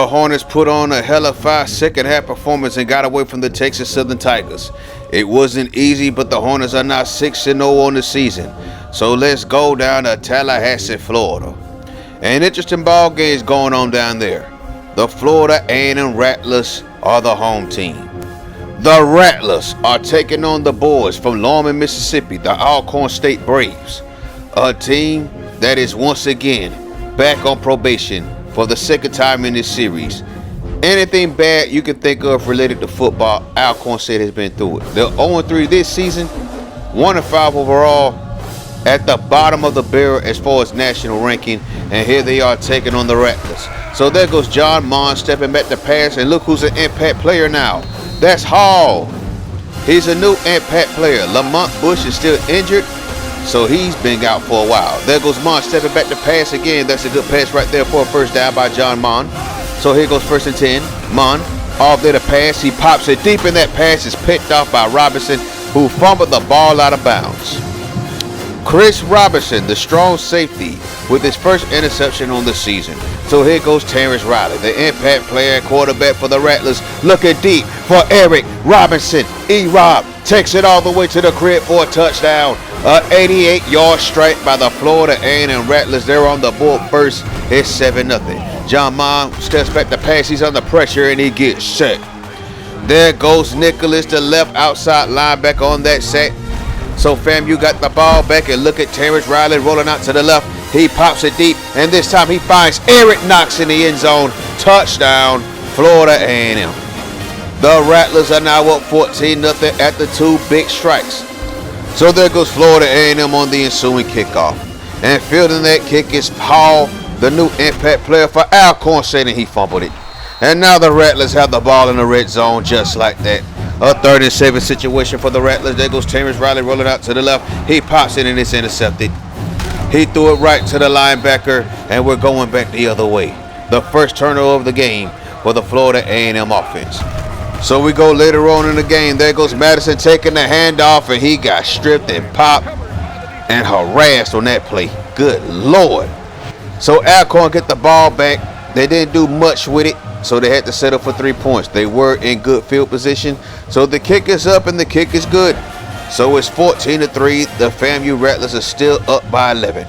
The Hornets put on a hella second half performance and got away from the Texas Southern Tigers. It wasn't easy, but the Hornets are now 6-0 on the season. So let's go down to Tallahassee, Florida. An interesting ball game is going on down there. The Florida A&M Rattlers are the home team. The Rattlers are taking on the boys from Longman, Mississippi, the Alcorn State Braves, a team that is once again back on probation for the second time in this series. Anything bad you can think of related to football, Alcorn State has been through it. They're 0-3 this season, 1-5 overall, at the bottom of the barrel as far as national ranking, and here they are taking on the Rattlers. So there goes John Mon stepping back to pass, and look who's an impact player now. That's Hall. He's a new impact player. Lamont Bush is still injured, so he's been out for a while. There goes Mon stepping back to pass again. That's a good pass right there for a first down by John Mon. So here goes 1st and 10. Mon off there to pass. He pops it deep, and that pass is picked off by Robinson, who fumbled the ball out of bounds. Chris Robinson, the strong safety, with his first interception on the season. So here goes Terrence Riley, the impact player and quarterback for the Rattlers, looking deep for Eric Robinson. E-Rob takes it all the way to the crib for a touchdown. An 88-yard strike by the Florida A&M Rattlers. They're on the board first. It's 7-0. John Mon steps back to pass. He's under pressure, and he gets set. There goes Nicholas, the left outside linebacker on that sack. So FAMU got the ball back, and look at Terrence Riley rolling out to the left. He pops it deep, and this time he finds Eric Knox in the end zone. Touchdown, Florida A&M. The Rattlers are now up 14-0 after 2 big strikes. So there goes Florida A&M on the ensuing kickoff. And fielding that kick is Paul, the new impact player for Alcorn State, and he fumbled it. And now the Rattlers have the ball in the red zone just like that. A 3rd and 7 situation for the Rattlers. There goes Terrence Riley rolling out to the left. He pops it, and it's intercepted. He threw it right to the linebacker, and we're going back the other way. The first turnover of the game for the Florida A&M offense. So we go later on in the game. There goes Madison taking the handoff, and he got stripped and popped and harassed on that play. Good Lord. So Alcorn get the ball back. They didn't do much with it, so they had to settle for 3 points. They were in good field position, so the kick is up and the kick is good. So it's 14-3. The FAMU Rattlers are still up by 11.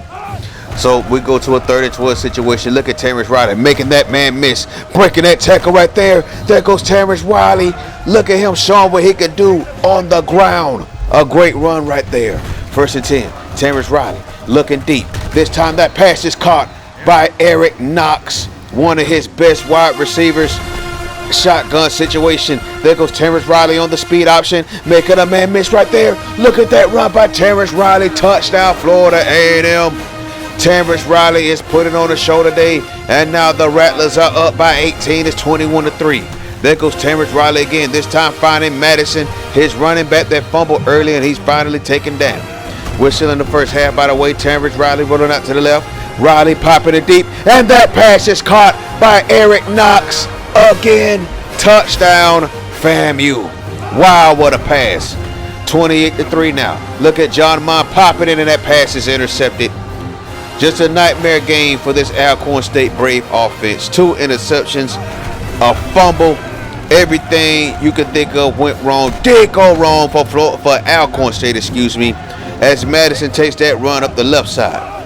So we go to a 3rd and 12 situation. Look at Terrence Riley making that man miss, breaking that tackle right there. There goes Terrence Riley. Look at him showing what he can do on the ground. A great run right there. 1st and 10. Terrence Riley looking deep. This time that pass is caught by Eric Knox, one of his best wide receivers. Shotgun situation. There goes Terrence Riley on the speed option, making a man miss right there. Look at that run by Terrence Riley. Touchdown, Florida A&M. Terrence Riley is putting on a show today, and now the Rattlers are up by 18. It's 21-3. There goes Terrence Riley again, this time finding Madison, his running back that fumbled early, and he's finally taken down. We're still in the first half, by the way. Terrence Riley rolling out to the left. Riley popping it deep, and that pass is caught by Eric Knox. Again, touchdown, FAMU. Wow, what a pass. 28-3 now. Look at John Mon popping in, and that pass is intercepted. Just a nightmare game for this Alcorn State Brave offense. 2 interceptions, a fumble. Everything you could think of went wrong. Did go wrong for Alcorn State, as Madison takes that run up the left side.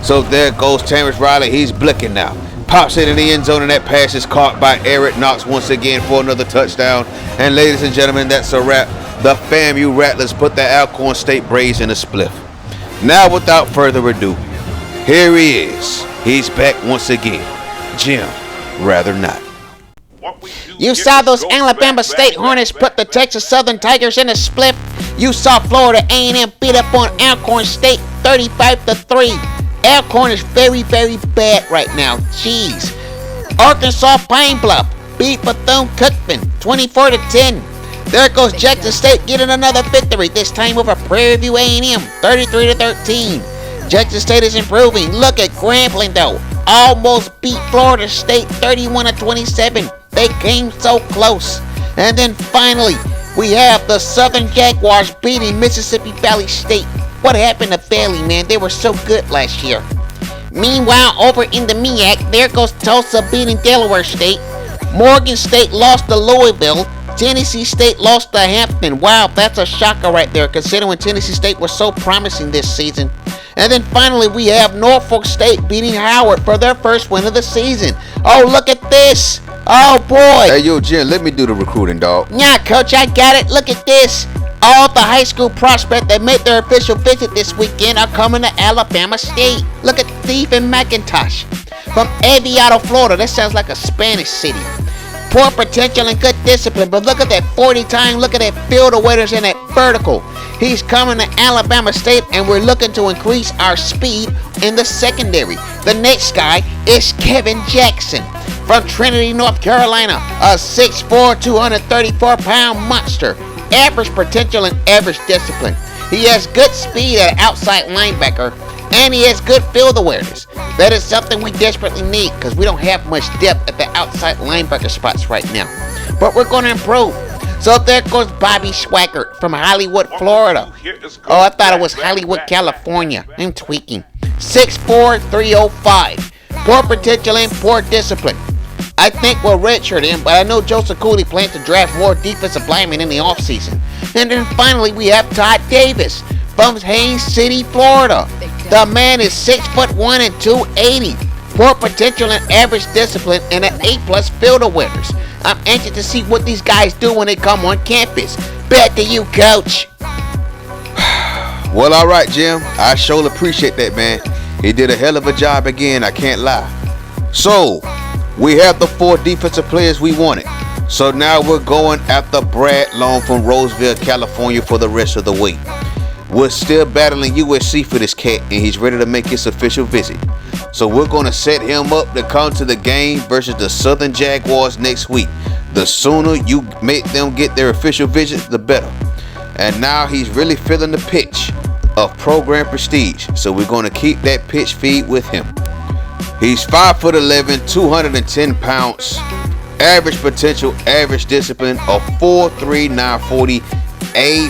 So there goes Terrence Riley. He's blicking now. Pops it in the end zone, and that pass is caught by Eric Knox once again for another touchdown. And ladies and gentlemen, that's a wrap. The FAMU Rattlers put the Alcorn State Braves in a spliff. Now, without further ado, here he is. He's back once again. Jim, rather not. You saw those Alabama State Hornets put the Texas Southern Tigers in a split. You saw Florida A&M beat up on Alcorn State 35-3. Alcorn is very, very bad right now. Jeez. Arkansas Pine Bluff beat Bethune-Cookman 24-10. There goes Jackson State getting another victory, this time over Prairie View A&M 33-13. Jackson State is improving. Look at Grambling though. Almost beat Florida State 31-27. They came so close. And then finally, we have the Southern Jaguars beating Mississippi Valley State. What happened to Valley, man? They were so good last year. Meanwhile, over in the MEAC, there goes Tulsa beating Delaware State. Morgan State lost to Louisville. Tennessee State lost to Hampton. Wow, that's a shocker right there, considering Tennessee State was so promising this season. And then finally, we have Norfolk State beating Howard for their first win of the season. Oh, look at this. Oh, boy. Hey, yo, Jim, let me do the recruiting, dog. Yeah, Coach, I got it. Look at this. All the high school prospects that made their official visit this weekend are coming to Alabama State. Look at Stephen McIntosh from Aviado, Florida. That sounds like a Spanish city. Poor potential and good discipline, but look at that 40 time, look at that field awareness and that vertical. He's coming to Alabama State, and we're looking to increase our speed in the secondary. The next guy is Kevin Jackson from Trinity, North Carolina, a 6'4", 234-pound monster. Average potential and average discipline. He has good speed at outside linebacker, and he has good field awareness. That is something we desperately need because we don't have much depth at the outside linebacker spots right now. But we're going to improve. So there goes Bobby Schwackert from Hollywood, Florida. Oh, I thought it was Hollywood, California. I'm tweaking. 6'4", 305. Poor potential and poor discipline. I think we'll redshirt him, but I know Joseph Cooley plans to draft more defensive linemen in the offseason. And then finally, we have Todd Davis from Haines City, Florida. The man is 6'1" and 280. Poor potential and average discipline and an A+ field awareness. I'm anxious to see what these guys do when they come on campus. Back to you, Coach. Well, all right, Jim. I sure appreciate that, man. He did a hell of a job again, I can't lie. So, we have the 4 defensive players we wanted. So now we're going after Brad Long from Roseville, California for the rest of the week. We're still battling USC for this cat, and he's ready to make his official visit. So we're going to set him up to come to the game versus the Southern Jaguars next week. The sooner you make them get their official visit, the better. And now he's really feeling the pitch of program prestige. So we're going to keep that pitch feed with him. He's 5'11", 210 pounds. Average potential, average discipline of 4'3", 940. A-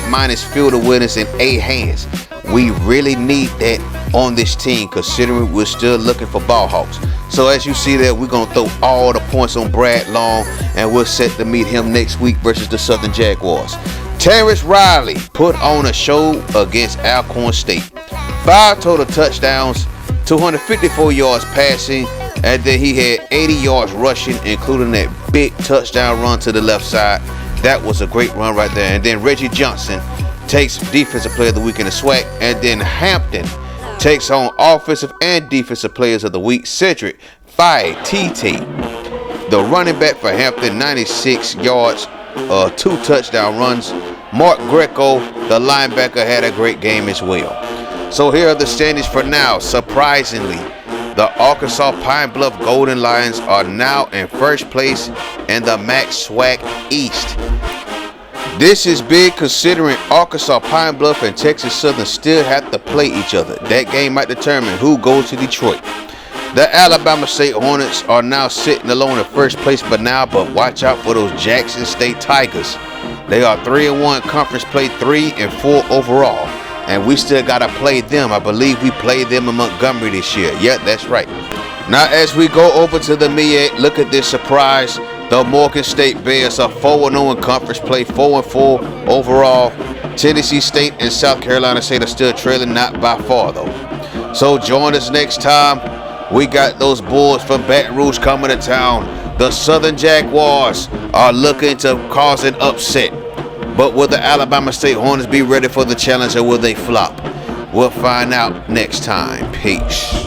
field awareness and A hands. We really need that on this team, considering we're still looking for ball hawks. So as you see there, we're going to throw all the points on Brad Long, and we're set to meet him next week versus the Southern Jaguars. Terrence Riley put on a show against Alcorn State. 5 total touchdowns, 254 yards passing, and then he had 80 yards rushing, including that big touchdown run to the left side. That was a great run right there. And then Reggie Johnson takes Defensive Player of the Week in the SWAC. And then Hampton takes on Offensive and Defensive Players of the Week. Cedric Faye TT, the running back for Hampton, 96 yards, 2 touchdown runs. Mark Greco, the linebacker, had a great game as well. So here are the standings for now. Surprisingly, the Arkansas Pine Bluff Golden Lions are now in first place in the MAC SWAC East. This is big considering Arkansas Pine Bluff and Texas Southern still have to play each other. That game might determine who goes to Detroit. The Alabama State Hornets are now sitting alone in first place but watch out for those Jackson State Tigers. They are 3-1 conference play, 3-4 overall. And we still got to play them. I believe we played them in Montgomery this year. Yeah, that's right. Now, as we go over to the MEAC, look at this surprise. The Morgan State Bears are 4-0 in conference play, 4-4 overall. Tennessee State and South Carolina State are still trailing, not by far, though. So join us next time. We got those Bulls from Baton Rouge coming to town. The Southern Jaguars are looking to cause an upset. But will the Alabama State Hornets be ready for the challenge, or will they flop? We'll find out next time. Peace.